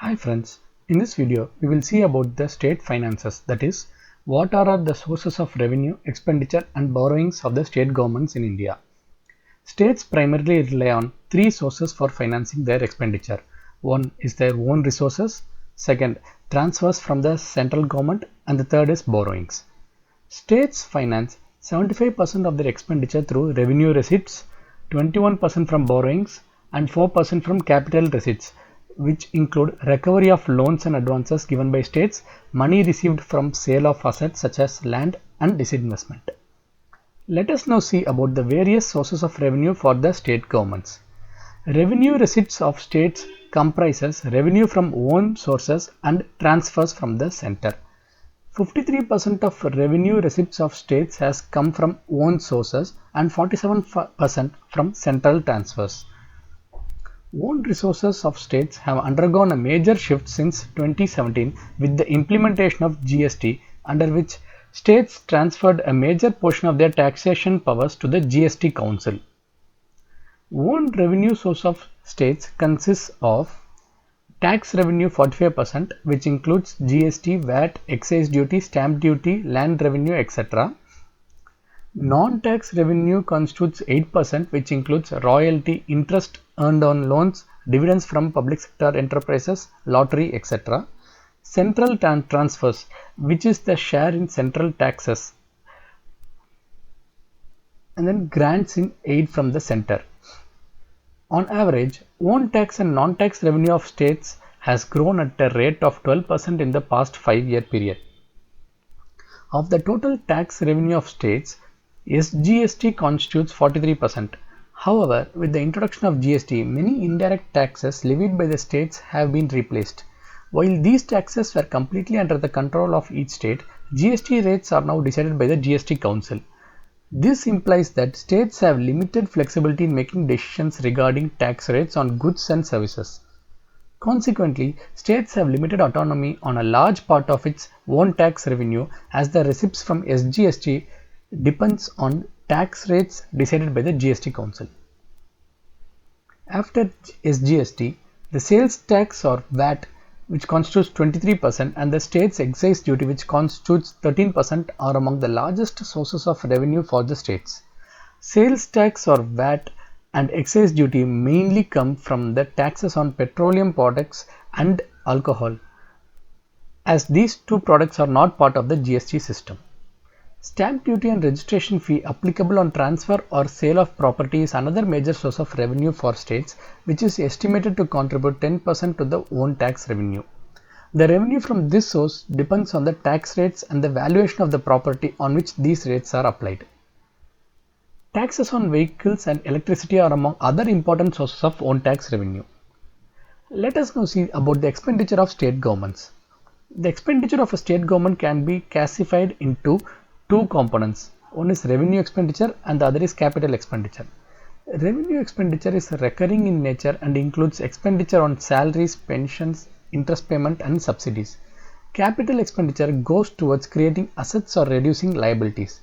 Hi friends, in this video we will see about the state finances, that is, what are the sources of revenue, expenditure and borrowings of the state governments in India. States primarily rely on three sources for financing their expenditure. One is their own resources, second transfers from the central government, and the third is borrowings. States finance 75% of their expenditure through revenue receipts, 21% from borrowings and 4% from capital receipts, which include recovery of loans and advances given by states, money received from sale of assets such as land and disinvestment. Let us now see about the various sources of revenue for the state governments. Revenue receipts of states comprises revenue from own sources and transfers from the center. 53% of revenue receipts of states has come from own sources and 47% from central transfers. Own resources of states have undergone a major shift since 2017 with the implementation of GST, under which states transferred a major portion of their taxation powers to the GST Council. Own revenue source of states consists of tax revenue 45%, which includes GST, VAT, excise duty, stamp duty, land revenue, etc. Non-tax revenue constitutes 8%, which includes royalty, interest earned on loans, dividends from public sector enterprises, lottery, etc. Central transfers, which is the share in central taxes, and then grants in aid from the center. On average, own tax and non-tax revenue of states has grown at a rate of 12% in the past 5-year period. Of the total tax revenue of states, SGST constitutes 43%. However, with the introduction of GST, many indirect taxes levied by the states have been replaced. While these taxes were completely under the control of each state, GST rates are now decided by the GST Council. This implies that states have limited flexibility in making decisions regarding tax rates on goods and services. Consequently, states have limited autonomy on a large part of its own tax revenue, as the receipts from SGST depends on tax rates decided by the GST Council. After SGST, the sales tax or VAT, which constitutes 23%, and the state's excise duty, which constitutes 13%, are among the largest sources of revenue for the states. Sales tax or VAT and excise duty mainly come from the taxes on petroleum products and alcohol, as these two products are not part of the GST system. Stamp duty and registration fee applicable on transfer or sale of property is another major source of revenue for states, which is estimated to contribute 10% to the own tax revenue. The revenue from this source depends on the tax rates and the valuation of the property on which these rates are applied. Taxes on vehicles and electricity are among other important sources of own tax revenue. Let us now see about the expenditure of state governments. The expenditure of a state government can be classified into two components. One is revenue expenditure and the other is capital expenditure. Revenue expenditure is recurring in nature and includes expenditure on salaries, pensions, interest payment and subsidies. Capital expenditure goes towards creating assets or reducing liabilities.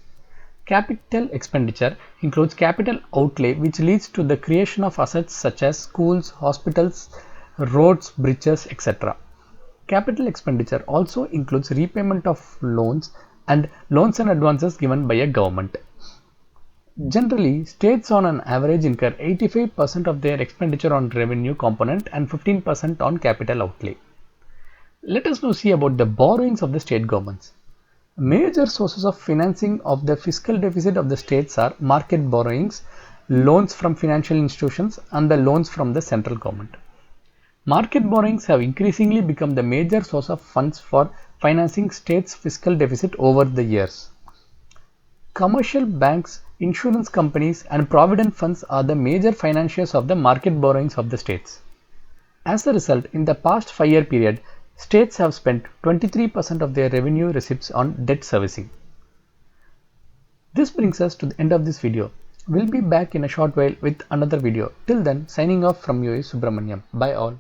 Capital expenditure includes capital outlay, which leads to the creation of assets such as schools, hospitals, roads, bridges, etc. Capital expenditure also includes repayment of loans and advances given by a government. Generally, states on an average incur 85% of their expenditure on revenue component and 15% on capital outlay. Let us now see about the borrowings of the state governments. Major sources of financing of the fiscal deficit of the states are market borrowings, loans from financial institutions, and the loans from the central government. Market borrowings have increasingly become the major source of funds for financing states' fiscal deficit over the years. Commercial banks, insurance companies, and provident funds are the major financiers of the market borrowings of the states. As a result, in the past 5-year period, states have spent 23% of their revenue receipts on debt servicing. This brings us to the end of this video. We'll be back in a short while with another video. Till then, signing off from you is Subramaniam. Bye all.